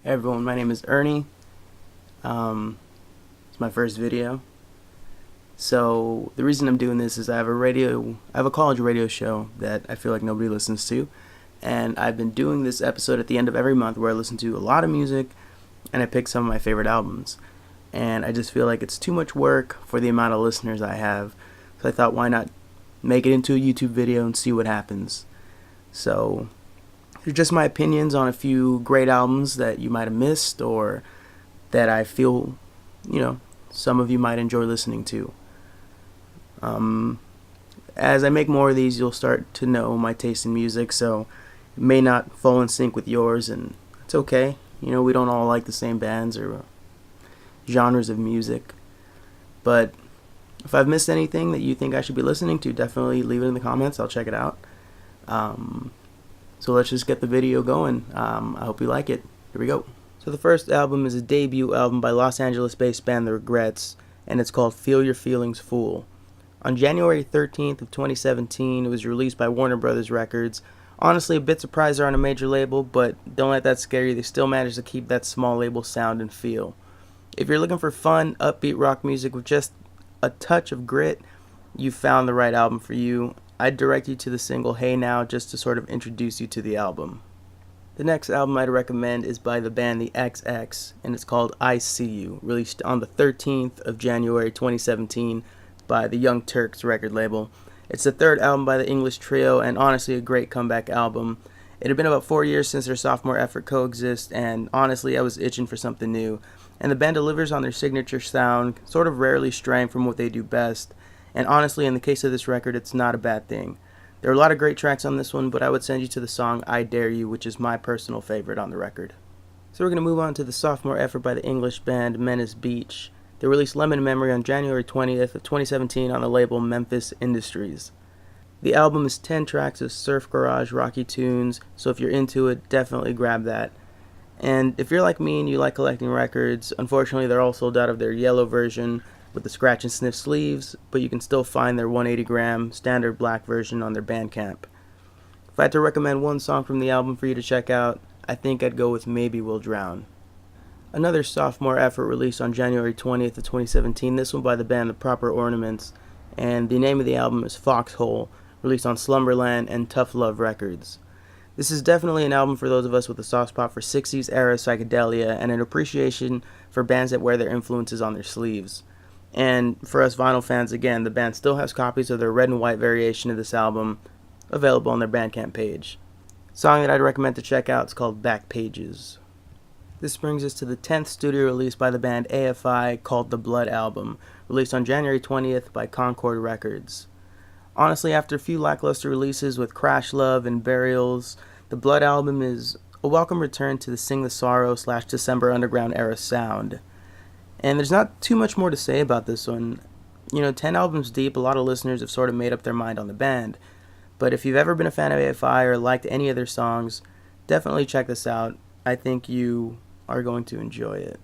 Hey everyone, my name is Ernie. It's my first video. So the reason I'm doing this is I have a college radio show that I feel like nobody listens to, and I've been doing this episode at the end of every month where I listen to a lot of music and I pick some of my favorite albums. And I just feel like it's too much work for the amount of listeners I have. So I thought, why not make it into a YouTube video and see what happens. So they're just my opinions on a few great albums that you might have missed or that I feel, some of you might enjoy listening to. As I make more of these, you'll start to know my taste in music, so it may not fall in sync with yours, and it's okay. We don't all like the same bands or genres of music. But if I've missed anything that you think I should be listening to, definitely leave it in the comments. I'll check it out. So let's just get the video going. I hope you like it. Here we go. So the first album is a debut album by Los Angeles-based band The Regrets, and it's called Feel Your Feelings Fool. On January 13th of 2017, it was released by Warner Brothers Records. Honestly, a bit surprised they're on a major label, but don't let that scare you. They still managed to keep that small label sound and feel. If you're looking for fun, upbeat rock music with just a touch of grit, you found the right album for you. I'd direct you to the single Hey Now just to sort of introduce you to the album. The next album I'd recommend is by the band The XX, and it's called I See You, released on the 13th of January 2017 by the Young Turks record label. It's the third album by the English trio, and honestly a great comeback album. It had been about 4 years since their sophomore effort Coexist, and honestly I was itching for something new. And the band delivers on their signature sound, sort of rarely straying from what they do best. And honestly, in the case of this record, it's not a bad thing. There are a lot of great tracks on this one, but I would send you to the song I Dare You, which is my personal favorite on the record. So we're going to move on to the sophomore effort by the English band Menace Beach. They released Lemon Memory on January 20th of 2017 on the label Memphis Industries. The album is 10 tracks of surf garage rocky tunes, so if you're into it, definitely grab that. And if you're like me and you like collecting records, unfortunately they're all sold out of their yellow version with the scratch and sniff sleeves, but you can still find their 180-gram standard black version on their Bandcamp. If I had to recommend one song from the album for you to check out, I think I'd go with Maybe We'll Drown. Another sophomore effort released on January 20th of 2017, this one by the band The Proper Ornaments, and the name of the album is Foxhole, released on Slumberland and Tough Love Records. This is definitely an album for those of us with a soft spot for 60s era psychedelia and an appreciation for bands that wear their influences on their sleeves. And for us vinyl fans, again, the band still has copies of their red and white variation of this album available on their Bandcamp page. The song that I'd recommend to check out is called Back Pages. This brings us to the 10th studio release by the band AFI called The Blood Album, released on January 20th by Concord Records. Honestly, after a few lackluster releases with Crash Love and Burials, The Blood Album is a welcome return to the Sing the Sorrow / December Underground era sound. And there's not too much more to say about this one. 10 albums deep, a lot of listeners have sort of made up their mind on the band. But if you've ever been a fan of AFI or liked any of their songs, definitely check this out. I think you are going to enjoy it.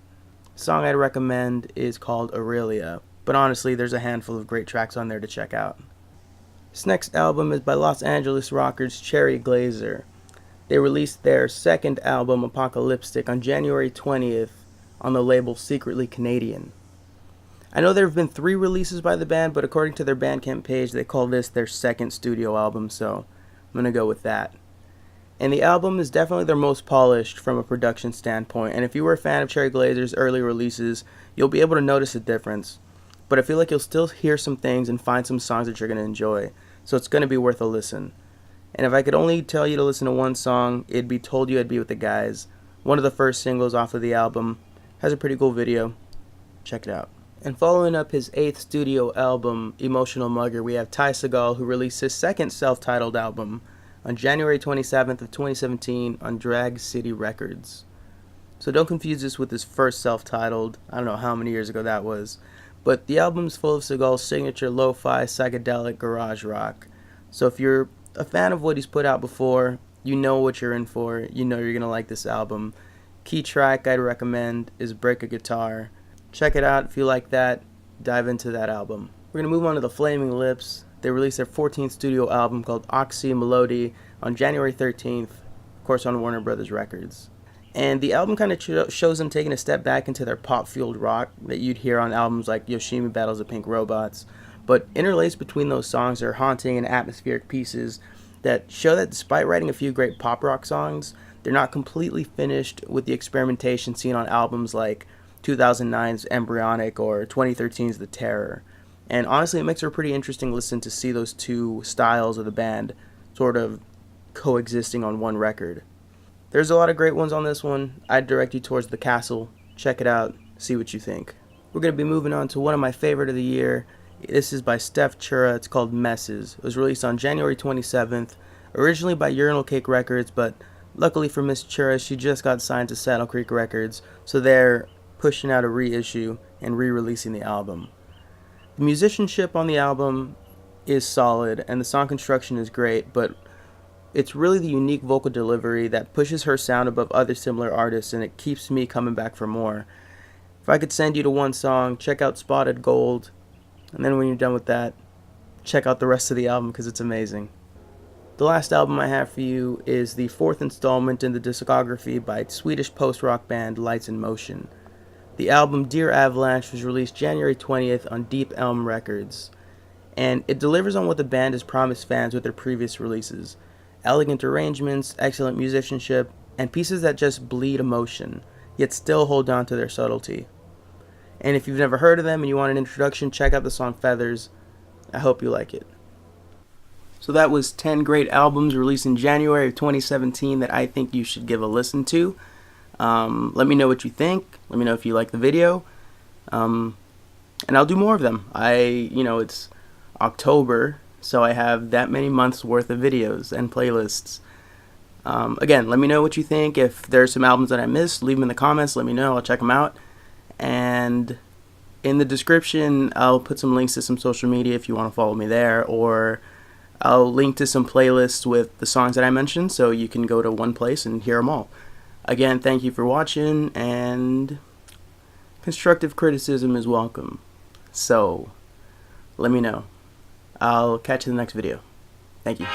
The song I'd recommend is called Aurelia, but honestly, there's a handful of great tracks on there to check out. This next album is by Los Angeles rockers Cherry Glazerr. They released their second album, Apocalipstick, on January 20th on the label Secretly Canadian. I know there have been 3 releases by the band, but according to their Bandcamp page, they call this their second studio album, so I'm going to go with that. And the album is definitely their most polished from a production standpoint, and if you were a fan of Cherry Glazerr's early releases, you'll be able to notice a difference. But I feel like you'll still hear some things and find some songs that you're going to enjoy, so it's going to be worth a listen. And if I could only tell you to listen to one song, it'd be Told You I'd Be With the Guys. One of the first singles off of the album. Has a pretty cool video. Check it out. And following up his 8th studio album, Emotional Mugger, we have Ty Segall, who released his second self-titled album on January 27th of 2017 on Drag City Records. So don't confuse this with his first self-titled, I don't know how many years ago that was, but the album's full of Segall's signature lo-fi psychedelic garage rock. So if you're a fan of what he's put out before, you know what you're in for, you know you're going to like this album. Key track I'd recommend is Break a Guitar. Check it out if you like that, dive into that album. We're going to move on to the Flaming Lips. They released their 14th studio album called Oczy on January 13th, of course on Warner Brothers Records. And the album kind of shows them taking a step back into their pop-fueled rock that you'd hear on albums like Yoshimi Battles the Pink Robots. But interlaced between those songs are haunting and atmospheric pieces that show that despite writing a few great pop rock songs, they're not completely finished with the experimentation seen on albums like 2009's Embryonic or 2013's The Terror. And honestly, it makes for a pretty interesting listen to see those two styles of the band sort of coexisting on one record. There's a lot of great ones on this one. I'd direct you towards The Castle. Check it out, see what you think. We're going to be moving on to one of my favorite of the year. This is by Stef Chura. It's called Messes. It was released on January 27th, originally by Urinal Cake Records, but luckily for Miss Chura, she just got signed to Saddle Creek Records, so they're pushing out a reissue and re-releasing the album. The musicianship on the album is solid, and the song construction is great, but it's really the unique vocal delivery that pushes her sound above other similar artists, and it keeps me coming back for more. If I could send you to one song, check out Spotted Gold, and then when you're done with that, check out the rest of the album because it's amazing. The last album I have for you is the fourth installment in the discography by Swedish post-rock band Lights in Motion. The album Dear Avalanche was released January 20th on Deep Elm Records, and it delivers on what the band has promised fans with their previous releases. Elegant arrangements, excellent musicianship, and pieces that just bleed emotion, yet still hold on to their subtlety. And if you've never heard of them and you want an introduction, check out the song Feathers. I hope you like it. So that was 10 great albums released in January of 2017 that I think you should give a listen to. Let me know what you think. Let me know if you like the video. And I'll do more of them. It's October, so I have that many months worth of videos and playlists. Again, let me know what you think. If there's some albums that I missed, leave them in the comments. Let me know. I'll check them out. And in the description, I'll put some links to some social media if you want to follow me there, or I'll link to some playlists with the songs that I mentioned so you can go to one place and hear them all. Again, thank you for watching, and constructive criticism is welcome. So, let me know. I'll catch you in the next video. Thank you.